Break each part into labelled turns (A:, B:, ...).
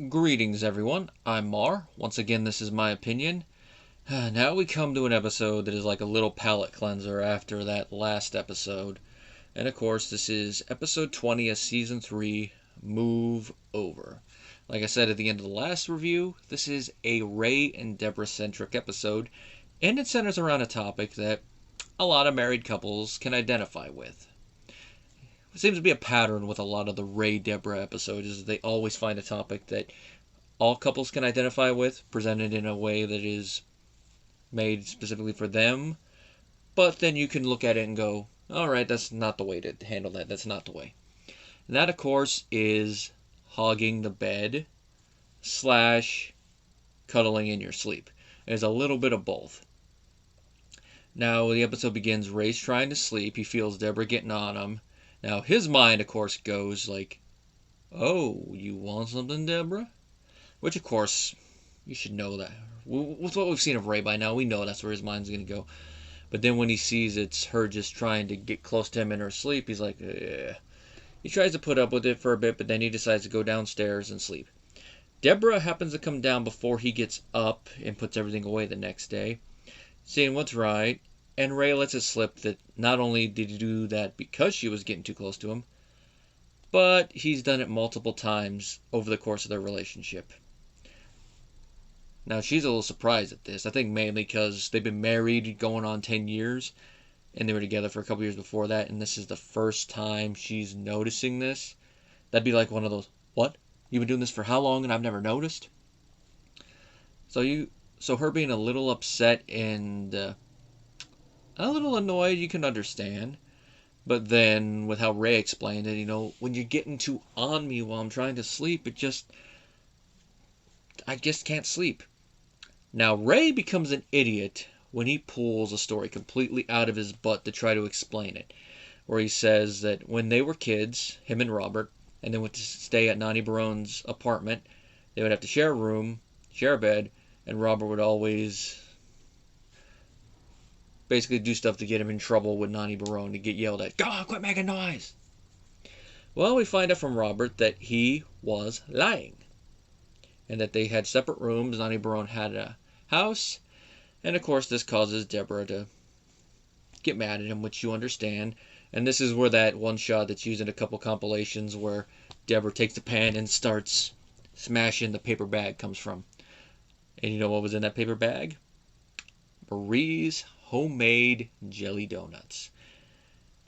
A: Greetings, everyone. I'm Mar. Once again, this is my opinion. Now we come to an episode that is like a little palate cleanser after that last episode. And of course, this is episode 20 of season 3, Move Over. Like I said at the end of the last review, this is a Ray and Debra centric episode, and it centers around a topic that a lot of married couples can identify with. It seems to be a pattern with a lot of the Ray Debra episodes is they always find a topic that all couples can identify with, presented in a way that is made specifically for them, but then you can look at it and go, alright, that's not the way to handle that, that's not the way. And that, of course, is hogging the bed / cuddling in your sleep. There's a little bit of both. Now, the episode begins, Ray's trying to sleep, he feels Debra getting on him. Now, his mind, of course, goes like, oh, you want something, Debra? Which, of course, you should know that. With what we've seen of Ray by now, we know that's where his mind's going to go. But then when he sees it's her just trying to get close to him in her sleep, he's like, eh. He tries to put up with it for a bit, but then he decides to go downstairs and sleep. Debra happens to come down before he gets up and puts everything away the next day, seeing what's right. And Ray lets it slip that not only did he do that because she was getting too close to him, but he's done it multiple times over the course of their relationship. Now, she's a little surprised at this. I think mainly because they've been married going on 10 years, and they were together for a couple years before that, and this is the first time she's noticing this. That'd be like one of those, what? You've been doing this for how long and I've never noticed? So her being a little upset and a little annoyed, you can understand. But then, with how Ray explained it, when you're getting too on me while I'm trying to sleep, I just can't sleep. Now, Ray becomes an idiot when he pulls a story completely out of his butt to try to explain it. Where he says that when they were kids, him and Robert, and they went to stay at Nani Barone's apartment, they would have to share a room, share a bed, and Robert would always basically do stuff to get him in trouble with Nani Barone, to get yelled at. God, quit making noise! Well, we find out from Robert that he was lying. And that they had separate rooms. Nani Barone had a house. And of course this causes Debra to get mad at him, which you understand. And this is where that one shot that's used in a couple compilations where Debra takes the pan and starts smashing the paper bag comes from. And you know what was in that paper bag? Marie's homemade jelly donuts.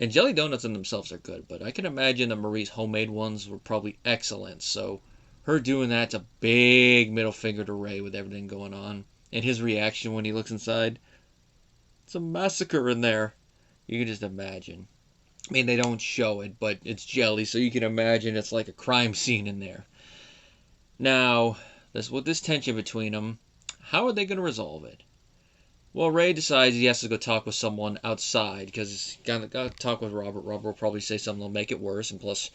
A: And jelly donuts in themselves are good, but I can imagine that Marie's homemade ones were probably excellent. So her doing that's a big middle finger to Ray with everything going on. And his reaction when he looks inside, it's a massacre in there. You can just imagine. I mean, they don't show it, but it's jelly, so you can imagine it's like a crime scene in there. Now, with this tension between them, how are they going to resolve it? Well, Ray decides he has to go talk with someone outside because he's got to talk with Robert. Robert will probably say something that'll make it worse, and plus,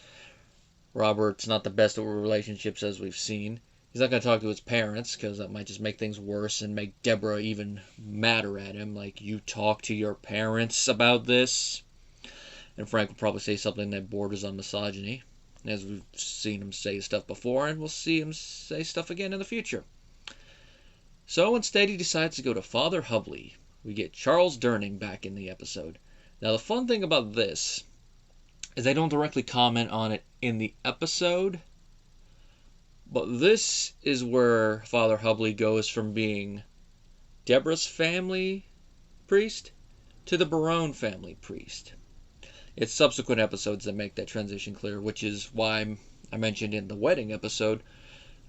A: Robert's not the best at relationships as we've seen. He's not going to talk to his parents because that might just make things worse and make Debra even madder at him. Like, you talk to your parents about this? And Frank will probably say something that borders on misogyny, as we've seen him say stuff before, and we'll see him say stuff again in the future. So instead he decides to go to Father Hubley. We get Charles Durning back in the episode. Now the fun thing about this is they don't directly comment on it in the episode, but this is where Father Hubley goes from being Debra's family priest to the Barone family priest. It's subsequent episodes that make that transition clear, which is why I mentioned in the wedding episode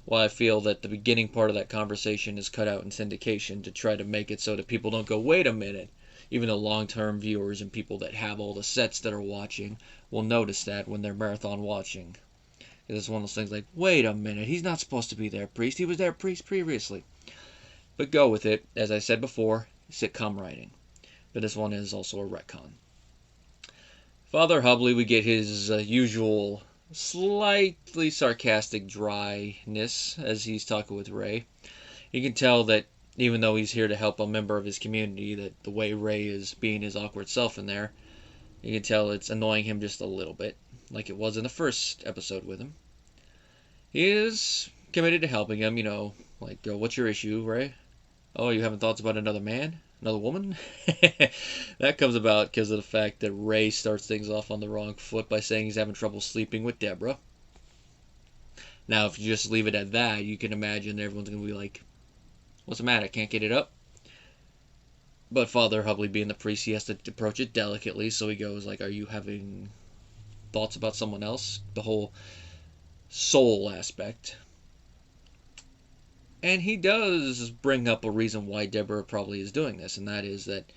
A: why I feel that the beginning part of that conversation is cut out in syndication to try to make it so that people don't go, wait a minute. Even the long-term viewers and people that have all the sets that are watching will notice that when they're marathon watching. It's one of those things like, wait a minute, he's not supposed to be their priest. He was their priest previously. But go with it. As I said before, sitcom writing. But this one is also a retcon. Father Hubley, we get his usual slightly sarcastic dryness as he's talking with Ray. You can tell that even though he's here to help a member of his community, that the way Ray is being his awkward self in there, you can tell it's annoying him just a little bit, like it was in the first episode with him. He is committed to helping him, like, what's your issue, Ray? Oh, you having thoughts about another man? Another woman? That comes about because of the fact that Ray starts things off on the wrong foot by saying he's having trouble sleeping with Debra. Now, if you just leave it at that, you can imagine everyone's going to be like, what's the matter? Can't get it up? But Father Hubley, being the priest, he has to approach it delicately, so he goes like, are you having thoughts about someone else? The whole soul aspect. And he does bring up a reason why Debra probably is doing this, and that is that,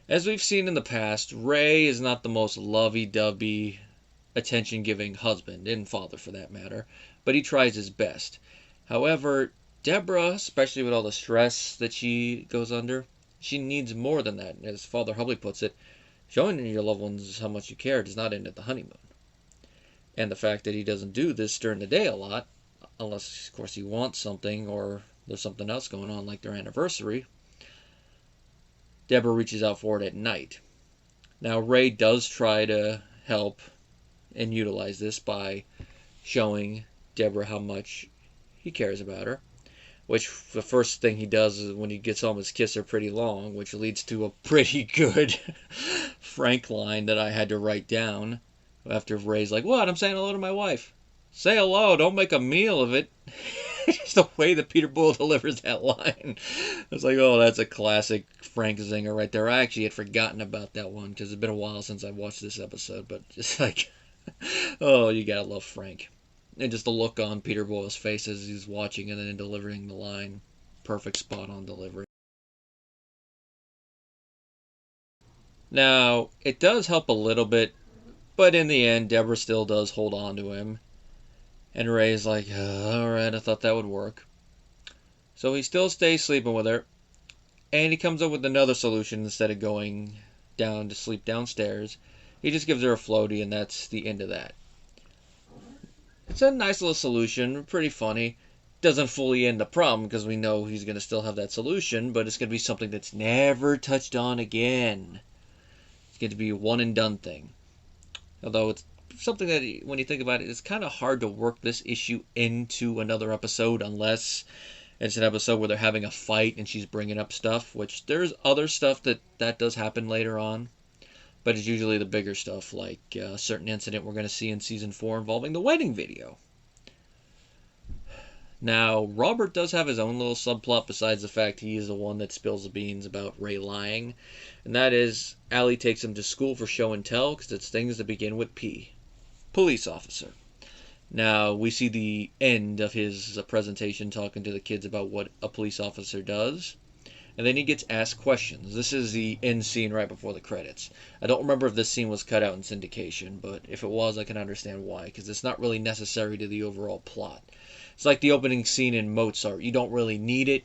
A: as we've seen in the past, Ray is not the most lovey-dovey, attention-giving husband, and father for that matter, but he tries his best. However, Debra, especially with all the stress that she goes under, she needs more than that. As Father Hubley puts it, showing your loved ones how much you care does not end at the honeymoon. And the fact that he doesn't do this during the day a lot, unless, of course, he wants something or there's something else going on like their anniversary, Debra reaches out for it at night. Now, Ray does try to help and utilize this by showing Debra how much he cares about her, which the first thing he does is when he gets home is kiss her pretty long, which leads to a pretty good Frank line that I had to write down after Ray's like, what? I'm saying hello to my wife. Say hello, don't make a meal of it. Just the way that Peter Bull delivers that line. I was like, oh, that's a classic Frank zinger right there. I actually had forgotten about that one because it's been a while since I watched this episode, but just like, oh, you gotta love Frank. And just the look on Peter Boyle's face as he's watching and then delivering the line. Perfect spot on delivery. Now, it does help a little bit, but in the end, Debra still does hold on to him. And Ray's like, alright, I thought that would work. So he still stays sleeping with her. And he comes up with another solution instead of going down to sleep downstairs. He just gives her a floaty, and that's the end of that. It's a nice little solution, pretty funny. Doesn't fully end the problem because we know he's going to still have that solution, but it's going to be something that's never touched on again. It's going to be a one and done thing. Although it's something that, when you think about it, it's kind of hard to work this issue into another episode unless it's an episode where they're having a fight and she's bringing up stuff, which there's other stuff that does happen later on. But it's usually the bigger stuff, like a certain incident we're going to see in Season 4 involving the wedding video. Now, Robert does have his own little subplot besides the fact he is the one that spills the beans about Ray lying. And that is, Allie takes him to school for show and tell because it's things that begin with P. Police officer. Now, we see the end of his presentation talking to the kids about what a police officer does. And then he gets asked questions. This is the end scene right before the credits. I don't remember if this scene was cut out in syndication, but if it was, I can understand why, because it's not really necessary to the overall plot. It's like the opening scene in Mozart. You don't really need it,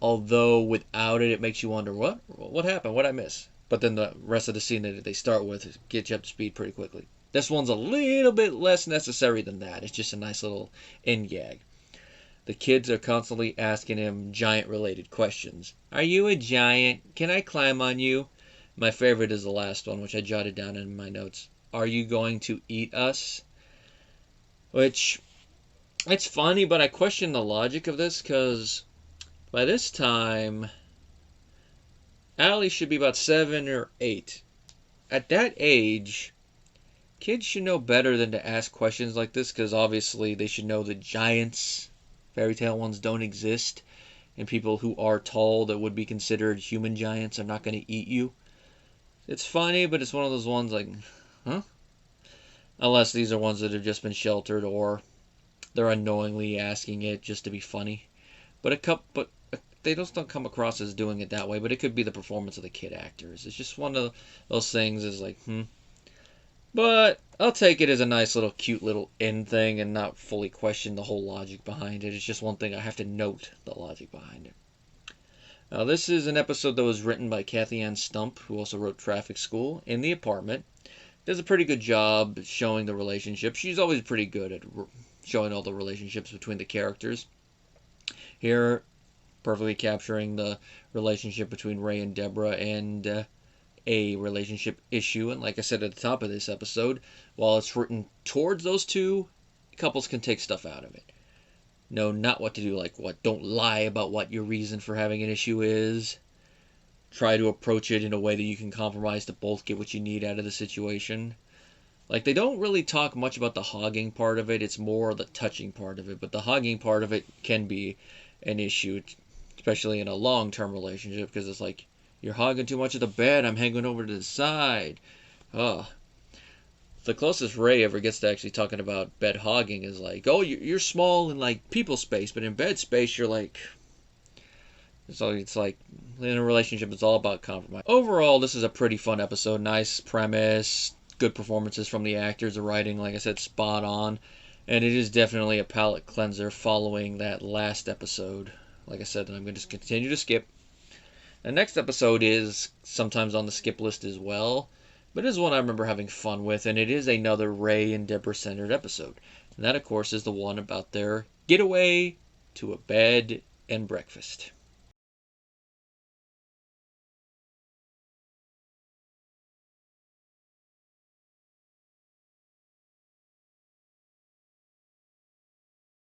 A: although without it, it makes you wonder, what happened? What did I miss? But then the rest of the scene that they start with gets you up to speed pretty quickly. This one's a little bit less necessary than that. It's just a nice little end gag. The kids are constantly asking him giant-related questions. Are you a giant? Can I climb on you? My favorite is the last one, which I jotted down in my notes. Are you going to eat us? Which, it's funny, but I question the logic of this, because by this time, Allie should be about 7 or 8. At that age, kids should know better than to ask questions like this, because obviously they should know that giants, fairy tale ones, don't exist, and people who are tall that would be considered human giants are not going to eat you. It's funny, but it's one of those ones like, huh? Unless these are ones that have just been sheltered, or they're unknowingly asking it just to be funny. But they just don't come across as doing it that way. But it could be the performance of the kid actors. It's just one of those things. Is like, But I'll take it as a nice little cute little end thing and not fully question the whole logic behind it. It's just one thing I have to note the logic behind it. Now, this is an episode that was written by Kathy Ann Stump, who also wrote Traffic School, in the apartment. Does a pretty good job showing the relationship. She's always pretty good at showing all the relationships between the characters. Here, perfectly capturing the relationship between Ray and Debra and a relationship issue. And like I said at the top of this episode, while it's written towards those two, couples can take stuff out of it. know not what to do. Like, what? Don't lie about what your reason for having an issue is. Try to approach it in a way that you can compromise to both get what you need out of the situation. Like, they don't really talk much about the hogging part of it. It's more the touching part of it. But the hogging part of it can be an issue, especially in a long-term relationship, because it's like, you're hogging too much of the bed, I'm hanging over to the side. Ugh. The closest Ray ever gets to actually talking about bed hogging is like, oh, you're small in, like, people space, but in bed space, you're like... So it's like, in a relationship, it's all about compromise. Overall, this is a pretty fun episode. Nice premise, good performances from the actors, the writing, like I said, spot on. And it is definitely a palate cleanser following that last episode. Like I said, I'm going to continue to skip. The next episode is sometimes on the skip list as well, but it is one I remember having fun with, and it is another Ray and Debra centered episode. And that, of course, is the one about their getaway to a bed and breakfast.